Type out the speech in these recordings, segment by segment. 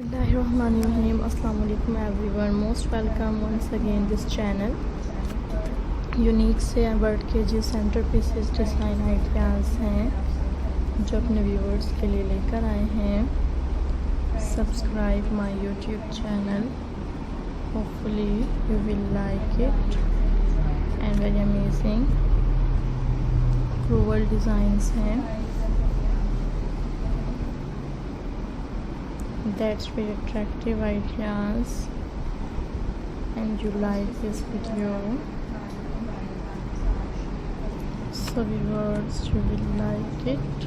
Bismillahirrahmanirrahim. Assalamu alaikum everyone. Most welcome once again this channel. Unique से bird के जो centre pieces design ideas हैं जो अपने व्यूअर्स के लिए लेकर आए हैं. Subscribe my YouTube channel. Hopefully you will like it and very amazing floral designs हैं. That's very attractive ideas and you like this video, so viewers, you will like it.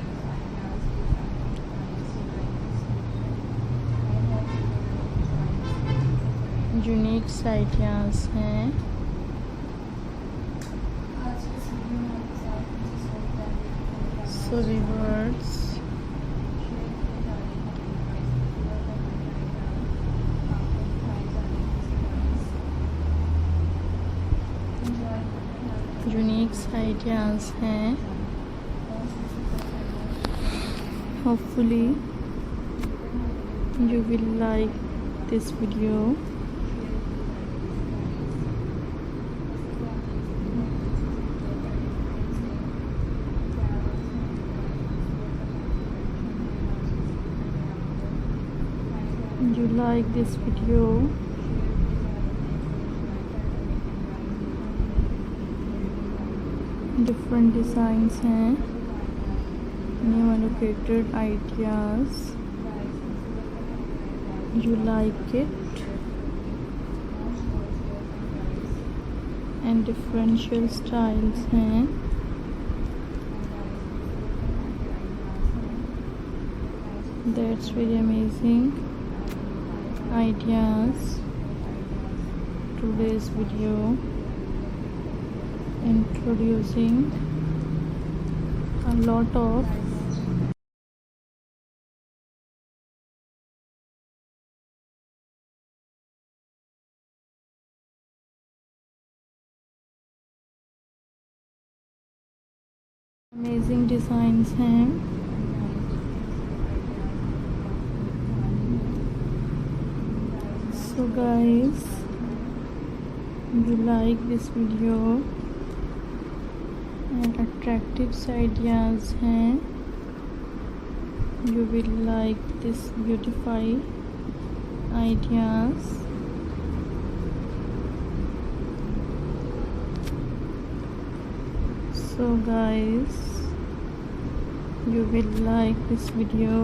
Unique ideas हैं. So viewers, unique ideas हैं. Hopefully you will like this video. You like this video. Different designs हैं. New allocated ideas. You like it. And differential styles हैं. That's very amazing ideas. Today's video introducing a lot of amazing designs हैं. So guys, you like this video and attractive ideas हैं. You will like this beautify ideas. So guys, you will like this video.